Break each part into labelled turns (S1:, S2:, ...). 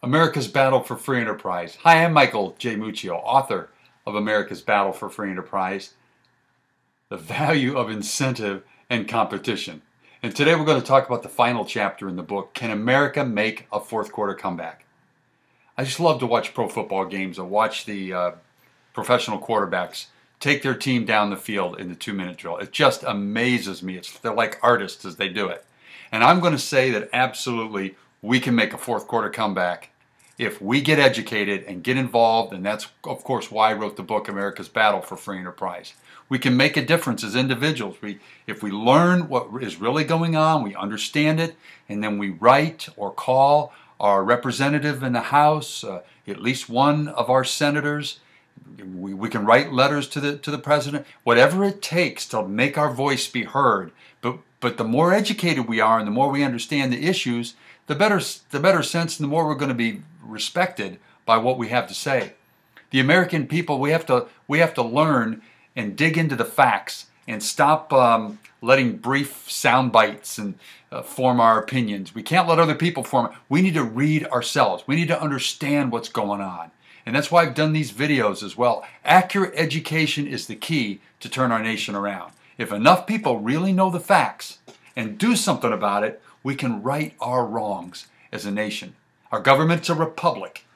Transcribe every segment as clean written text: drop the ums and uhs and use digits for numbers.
S1: America's Battle for Free Enterprise. Hi, I'm Michael J. Muccio, author of America's Battle for Free Enterprise, The Value of Incentive and Competition. And today we're going to talk about the final chapter in the book, Can America Make a Fourth Quarter Comeback? I just love to watch pro football games and watch the professional quarterbacks take their team down the field in the 2-minute drill. It just amazes me. They're like artists as they do it. And I'm going to say that absolutely we can make a fourth quarter comeback if we get educated and get involved, and that's of course why I wrote the book America's Battle for Free Enterprise. We can make a difference as individuals. If we learn what is really going on, we understand it, and then we write or call our representative in the House, at least one of our senators. We can write letters to the president, whatever it takes to make our voice be heard. But the more educated we are and the more we understand the issues, the better sense and the more we're going to be respected by what we have to say. The American people, we have to learn and dig into the facts and stop letting brief sound bites and form our opinions. We can't let other people form it. We need to read ourselves. We need to understand what's going on. And that's why I've done these videos as well. Accurate education is the key to turn our nation around. If enough people really know the facts and do something about it, we can right our wrongs as a nation. Our government's a republic,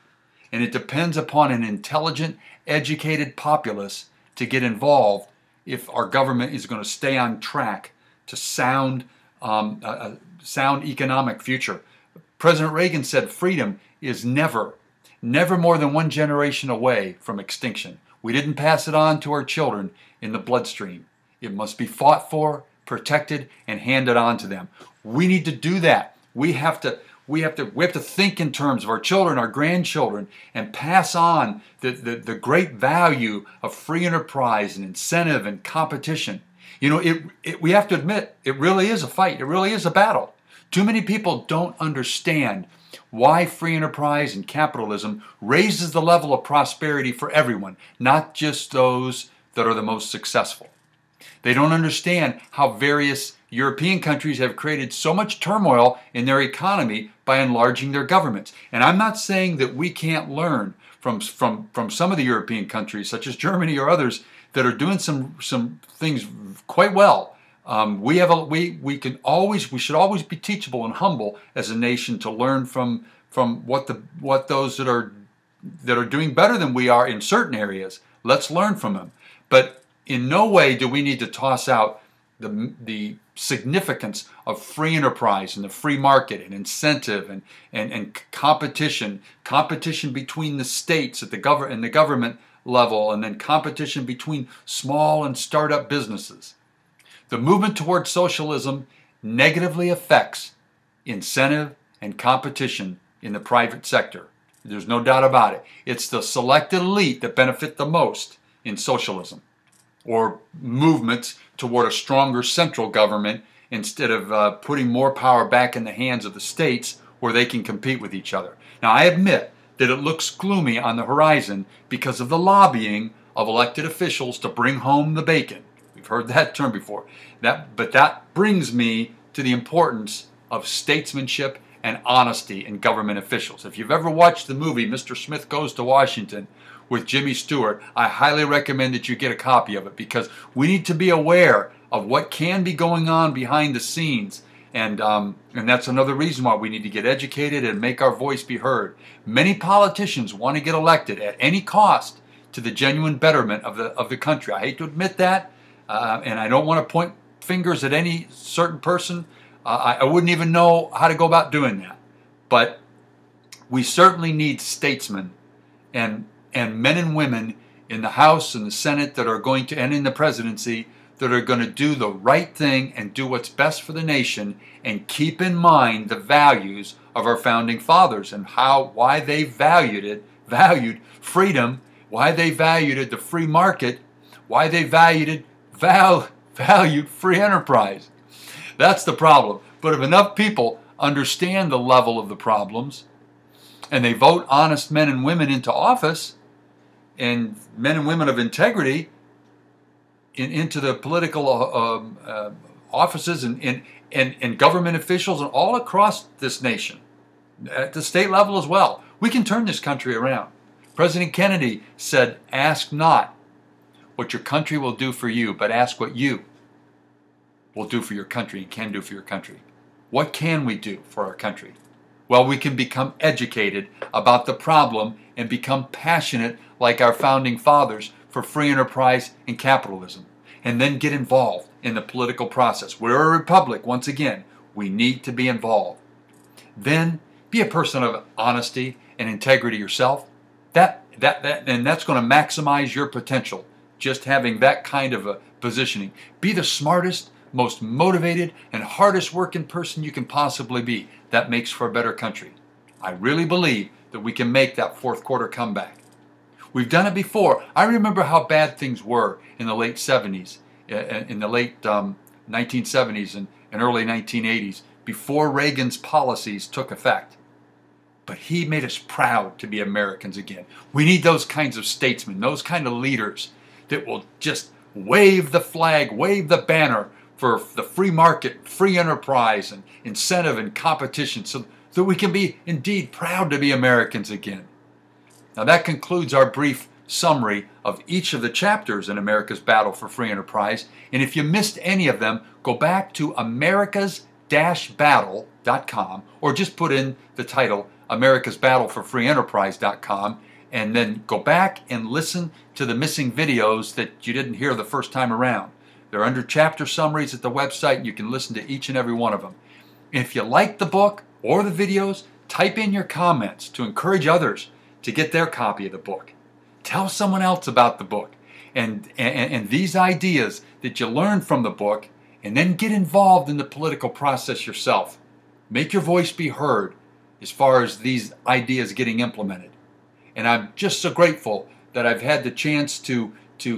S1: and it depends upon an intelligent, educated populace to get involved if our government is going to stay on track to a sound economic future. President Reagan said freedom is never more than one generation away from extinction. We didn't pass it on to our children in the bloodstream. It must be fought for, protected, and handed on to them. We need to do that. We have to think in terms of our children, our grandchildren, and pass on the great value of free enterprise and incentive and competition. You know, we have to admit, it really is a fight. It really is a battle. Too many people don't understand why free enterprise and capitalism raises the level of prosperity for everyone, not just those that are the most successful. They don't understand how various European countries have created so much turmoil in their economy by enlarging their governments. And I'm not saying that we can't learn from some of the European countries, such as Germany or others, that are doing some things quite well. We should always be teachable and humble as a nation to learn from what those that are doing better than we are in certain areas. Let's learn from them. But in no way do we need to toss out the significance of free enterprise and the free market and incentive and competition between the states at the government level, and then competition between small and startup businesses. The movement towards socialism negatively affects incentive and competition in the private sector. There's no doubt about it. It's the selected elite that benefit the most in socialism, or movements toward a stronger central government instead of putting more power back in the hands of the states where they can compete with each other. Now, I admit that it looks gloomy on the horizon because of the lobbying of elected officials to bring home the bacon. We've heard that term before. But that brings me to the importance of statesmanship and honesty in government officials. If you've ever watched the movie Mr. Smith Goes to Washington with Jimmy Stewart, I highly recommend that you get a copy of it, because we need to be aware of what can be going on behind the scenes. And that's another reason why we need to get educated and make our voice be heard. Many politicians want to get elected at any cost to the genuine betterment of the country. I hate to admit that, and I don't want to point fingers at any certain person. I wouldn't even know how to go about doing that. But we certainly need statesmen and men and women in the House and the Senate that are going to, and in the presidency, that are going to do the right thing and do what's best for the nation, and keep in mind the values of our founding fathers and why they valued freedom, why they valued the free market, why they valued free enterprise. That's the problem. But if enough people understand the level of the problems and they vote honest men and women into office, and men and women of integrity into the political offices and government officials and all across this nation, at the state level as well, We can turn this country around. President Kennedy said, ask not what your country will do for you, but ask what you will do for your country and can do for your country. What can we do for our country? Well, we can become educated about the problem and become passionate like our founding fathers for free enterprise and capitalism, and then get involved in the political process. We're a republic, once again. We need to be involved. Then be a person of honesty and integrity yourself. And that's going to maximize your potential, just having that kind of a positioning. Be the smartest, most motivated, and hardest working person you can possibly be. That makes for a better country. I really believe that we can make that fourth quarter comeback. We've done it before. I remember how bad things were in the late 70s, in the late 1970s and early 1980s, before Reagan's policies took effect. But he made us proud to be Americans again. We need those kinds of statesmen, those kind of leaders that will just wave the flag, wave the banner for the free market, free enterprise, and incentive and competition, so that we can be indeed proud to be Americans again. Now that concludes our brief summary of each of the chapters in America's Battle for Free Enterprise. And if you missed any of them, go back to americas-battle.com, or just put in the title America's Battle for Free Enterprise.com, and then go back and listen to the missing videos that you didn't hear the first time around. They're under chapter summaries at the website, and you can listen to each and every one of them. If you like the book or the videos, type in your comments to encourage others to get their copy of the book. Tell someone else about the book and these ideas that you learned from the book, and then get involved in the political process yourself. Make your voice be heard as far as these ideas getting implemented. And I'm just so grateful that I've had the chance to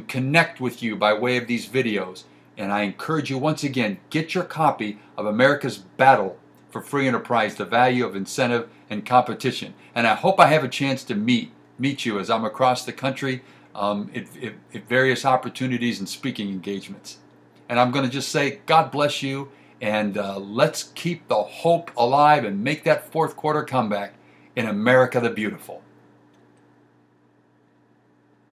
S1: connect with you by way of these videos. And I encourage you once again, get your copy of America's Battle for Free Enterprise, The Value of Incentive and Competition. And I hope I have a chance to meet you as I'm across the country at various opportunities and speaking engagements. And I'm going to just say, God bless you, and let's keep the hope alive and make that fourth quarter comeback in America the Beautiful.